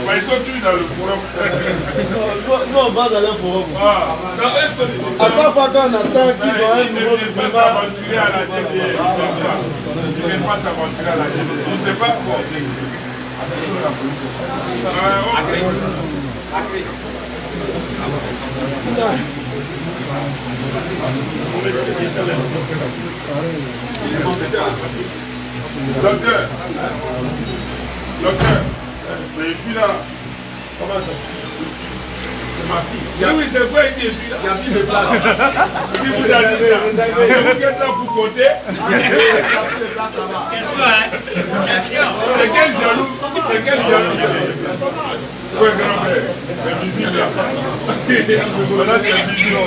Mais ils sont tous dans le forum. Nous, on va dans le forum. Ah, dans un seul À chaque fois qu'on attend qu'ils ont un nouveau il ne peut pas s'aventurer à la télé. Il ne peut pas s'aventurer à la télé. Il ne sait pas quoi. Docteur, mais je suis là. Comment ça? C'est ma fille. Oui, c'est quoi qui est celui-là? Il y a plus de place. Qui vous a dit ça? C'est vous qui êtes là pour compter? C'est quel jaloux? C'est quel jaloux? Oui, grand-père. C'est visible là. Voilà, c'est visible.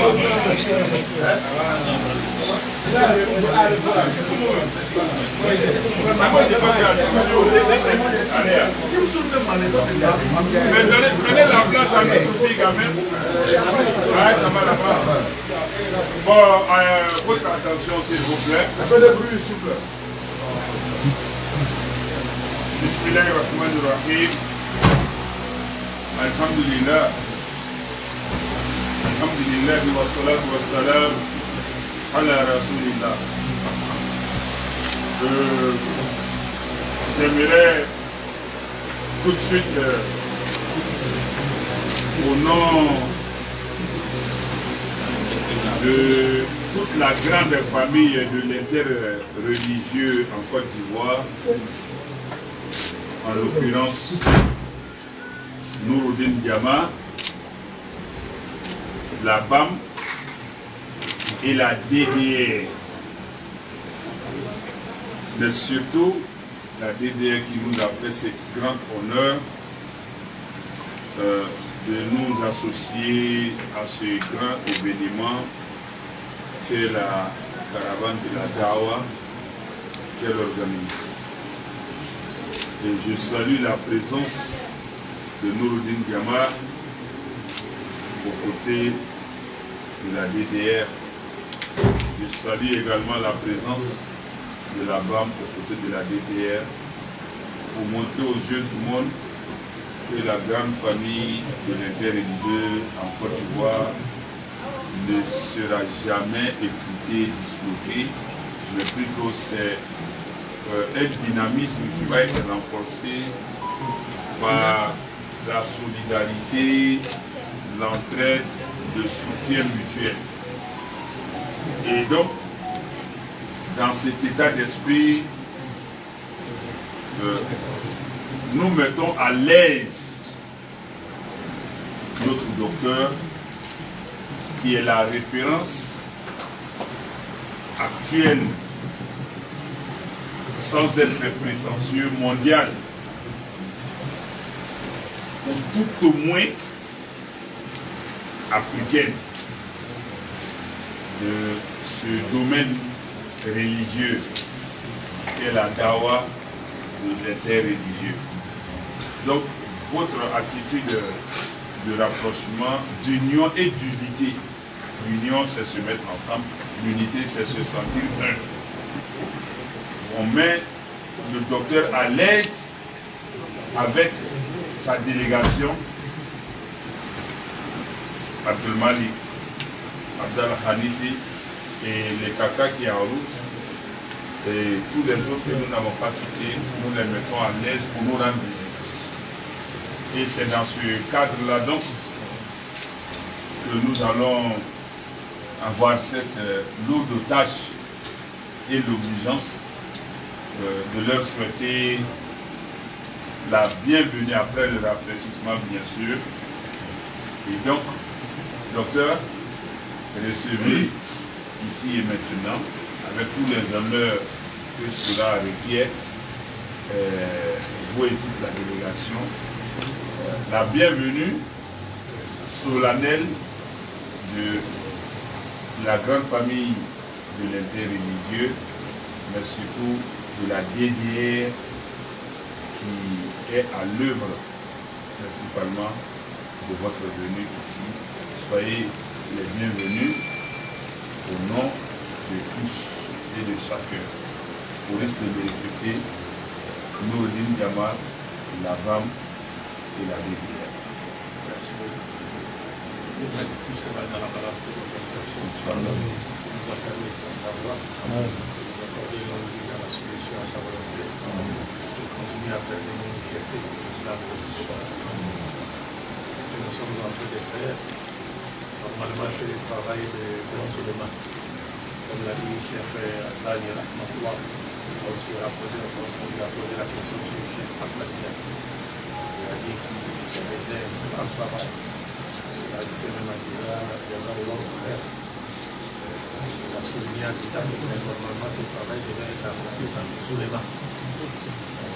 Moi, j'ai pas fait attention. Mais donnez la place à notre fille quand même. Ouais, ça va là-bas. Bon, votre attention s'il vous plaît. C'est le bruit, s'il vous plaît. Bismillahirrahmanirrahim. Alhamdulillah. Alhamdulillah wa salatu wa salam ala rasulillah. J'aimerais tout de suite, au nom de toute la grande famille de l'inter-religieux en Côte d'Ivoire, en l'occurrence Nouroudine Diama, la BAM et la DDR, mais surtout la DDR qui nous a fait ce grand honneur de nous associer à ce grand événement qui est la caravane de la Dawa qu'elle organise. Et je salue la présence de Nouroudine Diama aux côtés de la DDR. Je salue également la présence de la BAM aux côtés de la DDR pour montrer aux yeux du monde que la grande famille de l'inter-religieux en Côte d'Ivoire ne sera jamais effritée, disloquée, mais plutôt c'est un dynamisme qui va être renforcé par la solidarité, l'entraide, le soutien mutuel. Et donc, dans cet état d'esprit, nous mettons à l'aise notre docteur, qui est la référence actuelle, sans être prétentieux, mondiale, ou tout au moins africaine, de ce domaine religieux qu'est la dawa de l'inter-religieux. Donc, votre attitude de rapprochement, d'union et d'unité. L'union, c'est se mettre ensemble. L'unité, c'est se sentir un. On met le docteur à l'aise avec sa délégation, Abdel Malik, Abdel Hanifi et les Kaka qui est en route. Et tous les autres que nous n'avons pas cités, nous les mettons à l'aise pour nous rendre visite. Et c'est dans ce cadre-là donc que nous allons avoir cette lourde tâche et l'obligeance de leur souhaiter la bienvenue après le rafraîchissement, bien sûr. Et donc, docteur, recevez ici et maintenant, avec tous les honneurs que cela requiert, vous et toute la délégation, la bienvenue solennelle de la grande famille de l'inter-religieux, mais surtout de la DDR qui est à l'œuvre principalement de votre venue ici. Soyez les bienvenus au nom de tous et de chacun. Au risque de me répéter, Nouroudine Diama, la BAM et la DDR. Merci beaucoup. Tout ça va dans la balance de l'organisation. Nous a fait sans savoir. Nous a accordé l'envie dans la solution à sa volonté. Pour continuer à faire des fierté pour l'islam et l'histoire. Ce que nous sommes en train de faire, normalement, c'est le travail de grands éléments. Comme l'a dit Cheikh Daniel Ahmadouar, lorsqu'on lui a posé la question sur le Cheikh Ahmadouar, il a dit qu'il se faisait un grand travail. Il a ajouté même à Diazallah frère. Il a souligné à Diazallah que normalement ce travail devait être accompli par les éléments.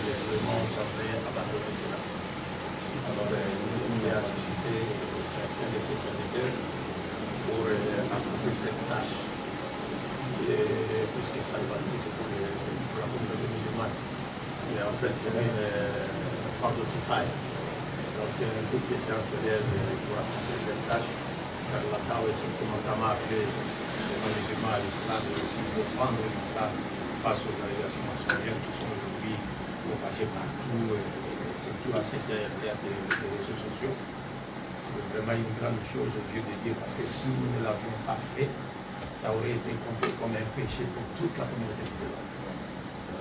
Les éléments semblaient abandonner cela. Alors, nous avons suscité certains de ces solitaires pour accomplir cette tâche. Puisque Salvador, c'est pour la communauté musulmane. Et en fait, c'est une fardeau to fight. Lorsqu'un groupe de gens se lève pour accomplir cette tâche, faire la tâche et surtout notamment appeler les non-musulmans à l'islam et aussi défendre l'islam face aux allégations mensongères qui sont aujourd'hui propagées partout, surtout à cette ère des réseaux sociaux. C'est vraiment une grande chose aux yeux de Dieu parce que si nous ne l'avions pas fait, ça aurait été compris comme un péché pour toute la communauté musulmane.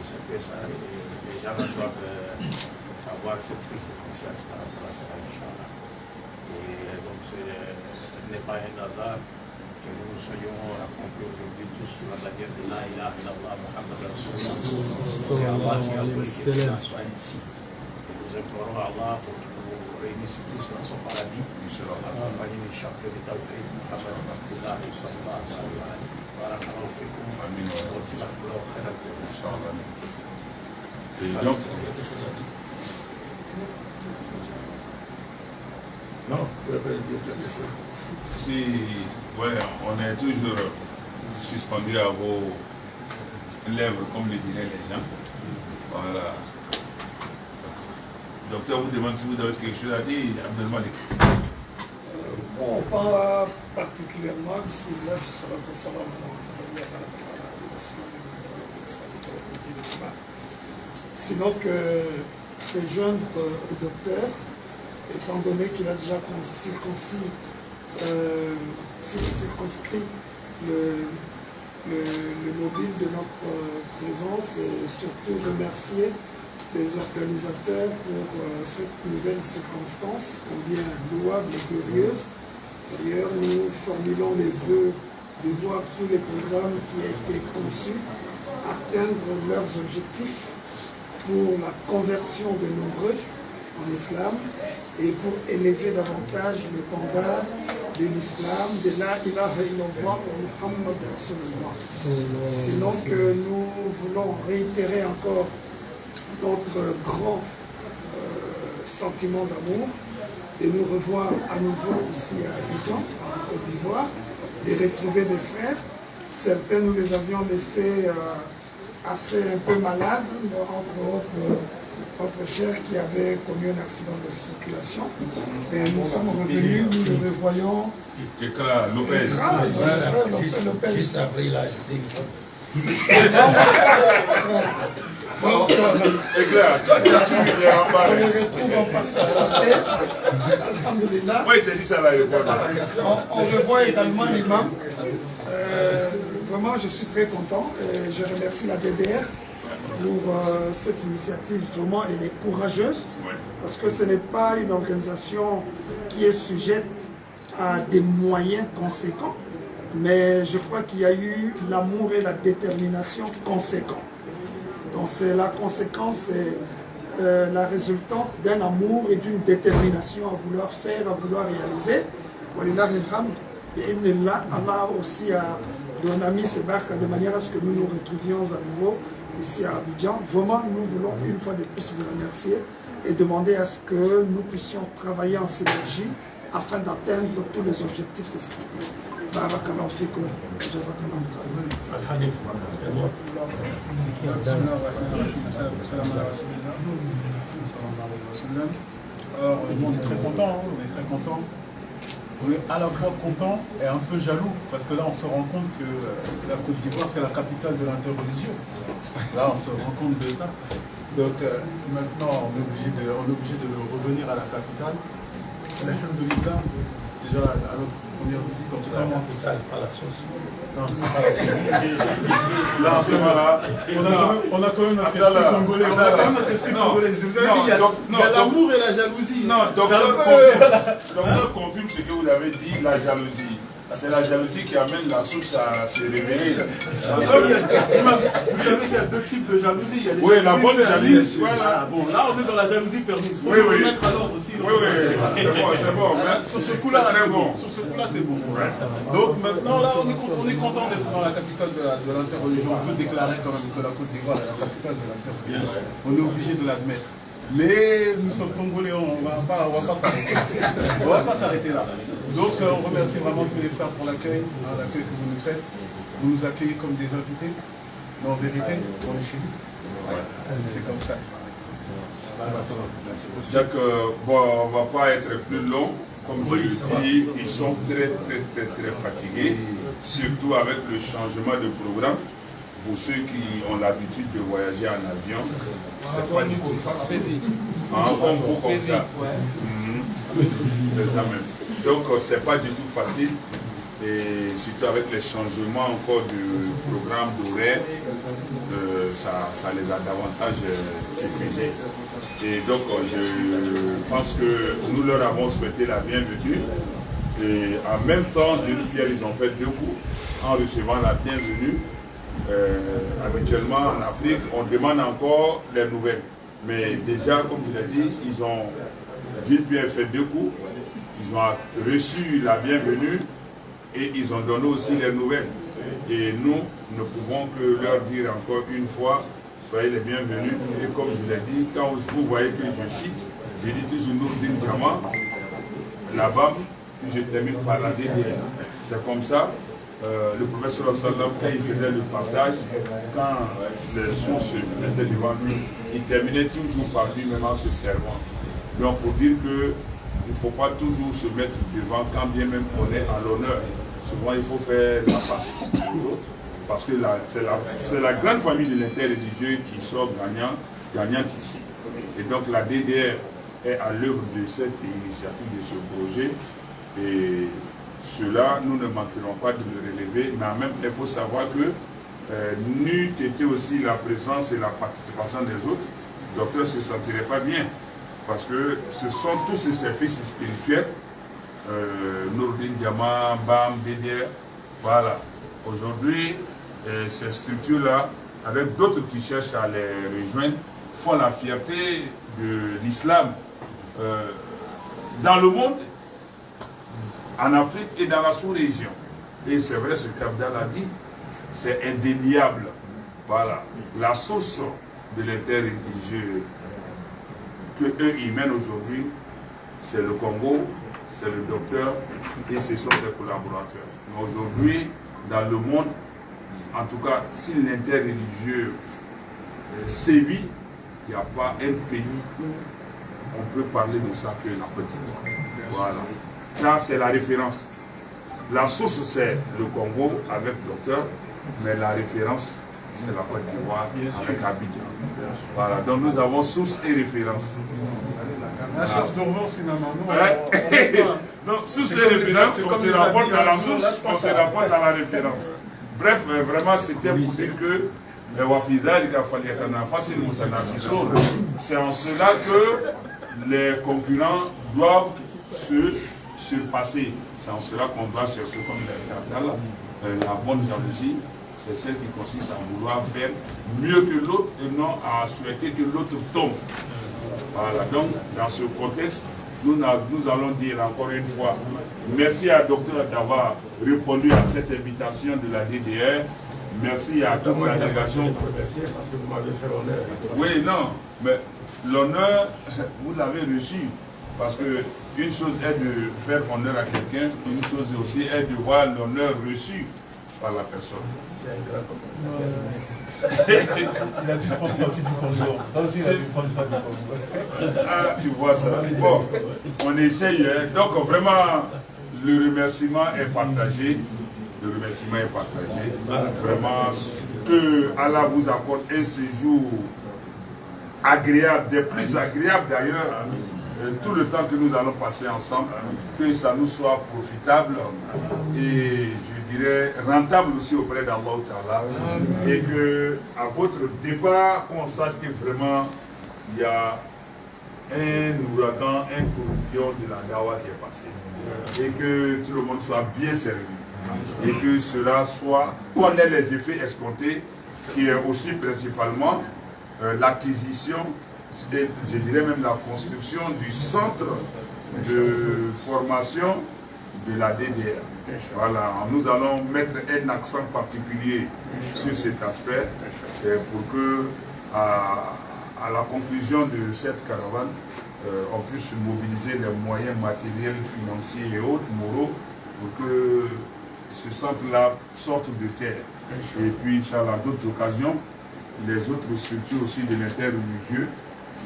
C'est que ça, les gens doivent avoir cette prise de conscience par rapport à ça, Inch'Allah. Et donc ce n'est pas un hasard que nous soyons accomplis aujourd'hui tous sous la bannière de La ilaha illallah Muhammad Rasulullah. Et Allah qui a voulu que cela soit ainsi. Nous implorons Allah pour qu'il nous réunisse tous dans son paradis, accompagné du chapeau de Tawhid, Muhammad Abdullah et Sallallahu alayhi wa sallam. Barakallahu fikum. Amin. Jazakallahu khairan. Et donc, non, si ouais, on est toujours suspendu à vos lèvres, comme le diraient les gens. Voilà. Docteur vous demande si vous avez quelque chose à dire, Abdelmalik. Bon, pas particulièrement, bismillah, salatu wassalam, sinon que joindre au docteur, étant donné qu'il a déjà circonscrit le mobile de notre présence et surtout remercier les organisateurs pour cette nouvelle circonstance, combien louable et glorieuse. D'ailleurs, nous formulons les vœux de voir tous les programmes qui ont été conçus atteindre leurs objectifs pour la conversion de nombreux en islam et pour élever davantage l'étendard de l'islam, de la ilaha illallah wa Muhammad Rasulullah. Sinon que nous voulons réitérer encore notre grand sentiment d'amour et nous revoir à nouveau ici à Abidjan, en Côte d'Ivoire, de retrouver des frères. Certains nous les avions laissés assez un peu malades, entre autres notre cher qui avait connu un accident de circulation. Et nous sommes revenus, nous le revoyons. Lopez. Lopez. Juste après, il a ajouté On les retrouve en parfaite santé. Alhamdulillah. Oui, tu as dit ça là. On revoit également l'imam. Vraiment, je suis très content. Et je remercie la DDR pour cette initiative. Vraiment, elle est courageuse. Parce que ce n'est pas une organisation qui est sujette à des moyens conséquents. Mais je crois qu'il y a eu l'amour et la détermination conséquents. Donc c'est la conséquence, c'est la résultante d'un amour et d'une détermination à vouloir faire, à vouloir réaliser. Allah aussi a mis ces barques de manière à ce que nous nous retrouvions à nouveau ici à Abidjan. Vraiment, nous voulons une fois de plus vous remercier et demander à ce que nous puissions travailler en synergie afin d'atteindre tous les objectifs escomptés. Barakallahu fikum. Jazakallahu khairan. Alors, on est très content, on est très content. On est à la fois content et un peu jaloux, parce que là on se rend compte que la Côte d'Ivoire c'est la capitale de l'interreligion. Là on se rend compte de ça. Donc maintenant, on est obligé de revenir à la capitale. Alhamdoulilah, déjà à notre première visite comme ça. La capitale, pas la sauce. Non, c'est pas la sauce. Là, on a quand même notre esprit congolais. On a quand même notre esprit congolais. Je vous avais dit, il y a l'amour et la jalousie. Non, docteur confirme ce que vous avez dit, la jalousie. C'est la jalousie qui amène la source à se révéler. Vous savez qu'il y a deux types de jalousie. Il y a oui, la bonne jalousie. Voilà. Bon, là, on est dans la jalousie permise. Il faut oui, le mettre à l'ordre aussi. Oui, c'est bon. Sur ce coup-là, c'est bon. Sur ce coup-là, c'est bon. Donc maintenant, là, on est content d'être dans la capitale de l'interreligion. On peut déclarer quand même que la Côte d'Ivoire est la capitale de l'interreligion. On est obligé de l'admettre. Mais nous sommes congolais, on ne va pas s'arrêter. On ne va pas s'arrêter là. Donc on remercie vraiment tous les frères pour l'accueil que vous nous faites. Vous nous accueillez comme des invités. Mais en vérité, on est chez nous. Ouais. C'est comme ça. Donc, bon, on ne va pas être plus long. Comme je le dis, ils sont très fatigués. Surtout avec le changement de programme. Pour ceux qui ont l'habitude de voyager en avion, c'est pas du tout facile. Comme ça. Donc c'est pas du tout facile. Et surtout avec les changements encore du programme d'horaire, ça les a davantage épuisés. Et donc je pense que nous leur avons souhaité la bienvenue. Et en même temps, ils ont fait deux coups en recevant la bienvenue. Habituellement en Afrique, on demande encore les nouvelles. Mais déjà, comme je l'ai dit, ils ont fait deux coups. Ils ont reçu la bienvenue et ils ont donné aussi les nouvelles. Et nous ne pouvons que leur dire encore une fois, soyez les bienvenus. Et comme je l'ai dit, quand vous voyez que je cite, je dis toujours Nourdine Diamant, la BAM, puis je termine par la DDR. C'est comme ça. Le professeur Sallam, quand il faisait le partage, quand les sources étaient devant lui, il terminait toujours par lui-même en se servant. Donc pour dire qu'il ne faut pas toujours se mettre devant quand bien même on est à l'honneur. Souvent il faut faire la face aux autres, parce que c'est la grande famille de l'interreligieux qui sort gagnante ici. Et donc la DDR est à l'œuvre de cette initiative, de ce projet. Et cela, nous ne manquerons pas de le relever, mais en même temps, il faut savoir que n'eût été aussi la présence et la participation des autres, le docteur ne se sentirait pas bien. Parce que ce sont tous ces services spirituels, Nourdine Diamant, BAM, DDR, voilà. Aujourd'hui, ces structures-là, avec d'autres qui cherchent à les rejoindre, font la fierté de l'islam dans le monde, en Afrique et dans la sous-région. Et c'est vrai ce qu'Abdal a dit, c'est indéniable. Voilà. La source de l'interreligieux que eux y mènent aujourd'hui, c'est le Congo, c'est le docteur et ce sont ses collaborateurs. Mais aujourd'hui, dans le monde, en tout cas, si l'interreligieux sévit, il n'y a pas un pays où on peut parler de ça que la Côte d'Ivoire. Voilà. Ça, c'est la référence. La source, c'est le Congo avec le docteur, mais la référence, c'est la Côte d'Ivoire avec Abidjan. Voilà, donc nous avons source et référence. La source d'Orvon, finalement. Donc, source et référence, on se rapporte à la source, on se rapporte à la référence. Bref, vraiment, c'était pour dire que c'est en cela que les concurrents doivent se surpasser. C'est en cela qu'on doit chercher, comme la bonne jalousie, c'est celle qui consiste à vouloir faire mieux que l'autre et non à souhaiter que l'autre tombe. Voilà, donc dans ce contexte, nous allons dire encore une fois, merci à docteur d'avoir répondu à cette invitation de la DDR. Merci à toute la délégation. Parce que vous m'avez fait l'honneur. Oui, non, mais l'honneur, vous l'avez reçu. Parce que une chose est de faire honneur à quelqu'un, une chose aussi est de voir l'honneur reçu par la personne. C'est un grand commentaire. Il a dû prendre ça aussi du Congo. Ça aussi, il a dû prendre ça du Congo. Ah, tu vois ça. Bon, on essaye. Hein. Donc, vraiment, le remerciement est partagé. Le remerciement est partagé. Vraiment, que Allah vous apporte un séjour agréables, des plus agréables d'ailleurs, tout le temps que nous allons passer ensemble, que ça nous soit profitable et je dirais rentable aussi auprès d'Allah Ta'ala, et que à votre départ, on sache que vraiment il y a un ouragan, un tourbillon de la dawa qui est passé, et que tout le monde soit bien servi, et que cela soit, qu'on ait les effets escomptés, qui est aussi principalement l'acquisition, je dirais même la construction du centre de formation de la DDR. Voilà, nous allons mettre un accent particulier sur cet aspect pour que à la conclusion de cette caravane, on puisse mobiliser les moyens matériels, financiers et autres, moraux, pour que ce centre-là sorte de terre. Et puis, Inch'Allah, d'autres occasions, les autres structures aussi de l'interreligieux,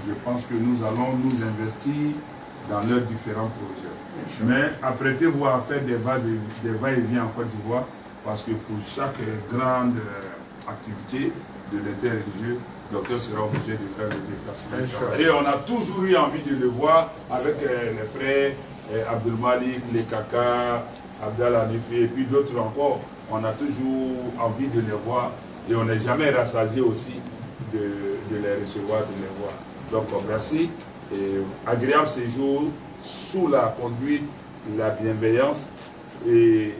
je pense que nous allons nous investir dans leurs différents projets. Mais apprêtez-vous à faire des va-et-vient en Côte d'Ivoire, parce que pour chaque grande activité de l'interreligieux, le docteur sera obligé de faire le déplacement. Et on a toujours eu envie de le voir avec les frères Abdul Malik, les Kaka, Abdallah Nefi et puis d'autres encore. On a toujours envie de les voir et on n'est jamais rassasié aussi de les recevoir, de les voir. Donc merci et agréable séjour sous la conduite, la bienveillance et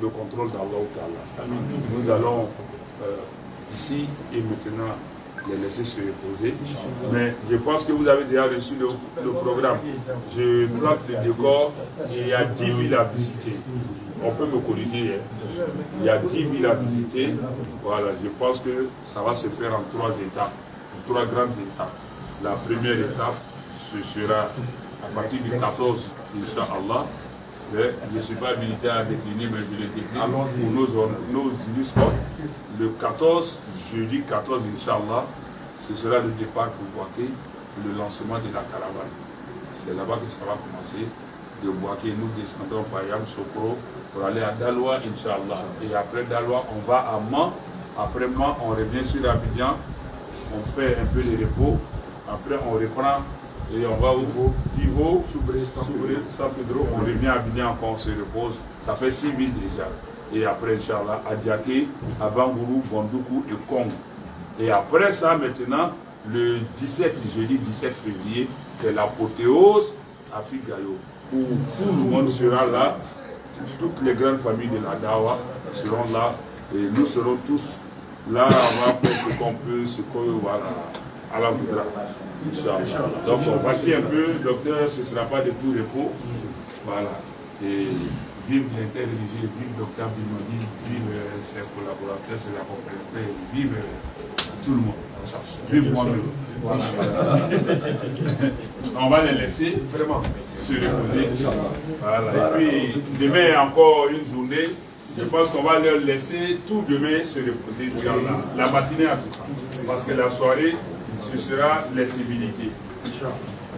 le contrôle d'Allah Ta'ala. Nous allons ici et maintenant les laisser se reposer. Mais je pense que vous avez déjà reçu le programme. Je plante le décor et il y a 10 villes à visiter. On peut me corriger. Il y a 10 villes à visiter. Voilà, je pense que ça va se faire en 3 étapes, 3 grandes étapes. La première étape, ce sera à partir du 14, Inch'Allah. Je ne suis pas habilité à décliner, mais je le décline pour nos illustres. Le 14, jeudi 14, Inch'Allah, ce sera le départ pour Boaké, le lancement de la caravane. C'est là-bas que ça va commencer. De Boaké, nous descendons par Yam Sokro pour aller à Daloa, Inch'Allah. Et après Daloa, on va à Man. Après Man, on revient sur Abidjan. On fait un peu de repos. Après, on reprend et on va au Divo, Soubré, San Pedro. On revient à Abidjan encore, on se repose. Ça fait 6 villes déjà. Et après, Inch'Allah, à Diaké, à Bangourou, Bondoukou et Congo. Et après ça, maintenant, le 17, jeudi 17 février, c'est l'apothéose à Figayo, où tout le monde sera là, toutes les grandes familles de la Dawa seront là, et nous serons tous là, on va faire ce qu'on peut, ce qu'on voilà, Allah voudra. Inch'Allah. Donc voici un peu, docteur, ce ne sera pas de tout repos. Voilà. Et vive l'interreligieux, vive docteur Bimodi, vive ses collaborateurs, ses accompagnateurs, vive tout le monde. Vive moi-même. Voilà. On va les laisser vraiment se reposer. Voilà. Et puis demain, il y a encore une journée. Je pense qu'on va leur laisser tout demain se reposer. La matinée en tout cas. Parce que la soirée, ce sera les civilités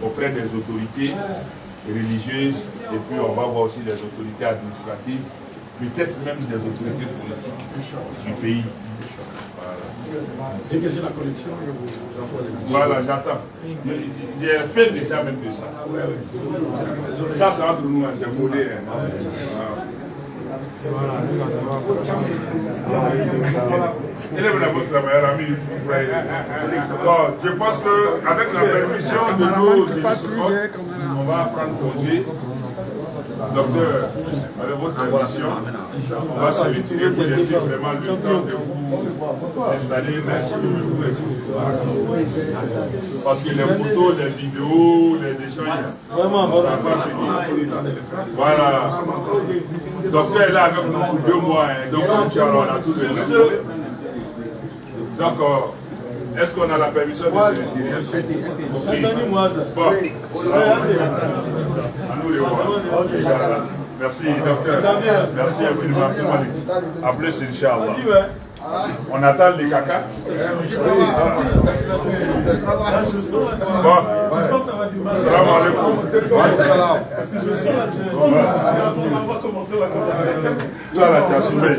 auprès des autorités religieuses et puis on va voir aussi les autorités administratives, peut-être même des autorités politiques du pays. Dès que j'ai la connexion, je vous envoie les messages. Voilà, j'attends. J'ai fait déjà même de ça. Ça, c'est entre nous, c'est moulé. Je pense qu'avec la permission de nos émissions, on va prendre congé. Docteur, avec votre permission, on va se retirer pour laisser vraiment le temps de vous installer. Parce que les photos, les vidéos, les échanges, vraiment, ça n'a pas fini. Voilà. Docteur est là avec nous pour 2 mois. Donc, on a tous les deux. Donc, est-ce qu'on a la permission de se retirer? Bon. À nous les voir. Merci, docteur. Merci infiniment. À plus, Inch'Allah. On attend les caca. Bon, salam alaikum. Toi là, tu as soulevé.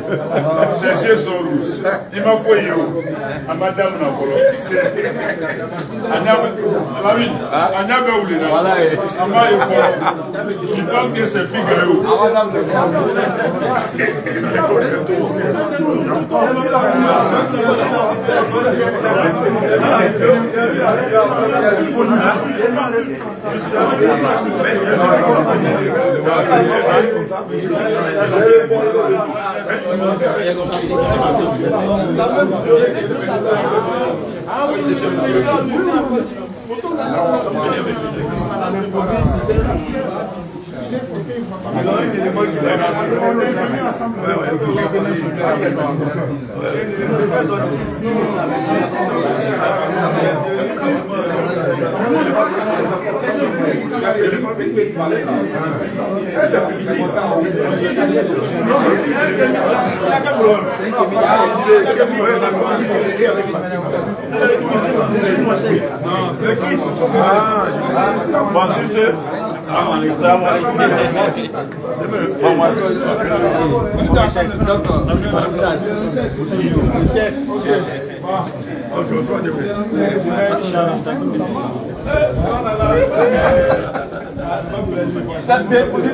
Ses yeux sont rouges. Il m'a fait yo. À madame Nakolo. Agnabe Oulina. Il pense que c'est Figaro.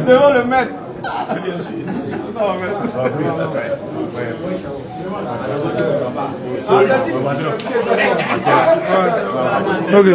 Devant le maître. Ok.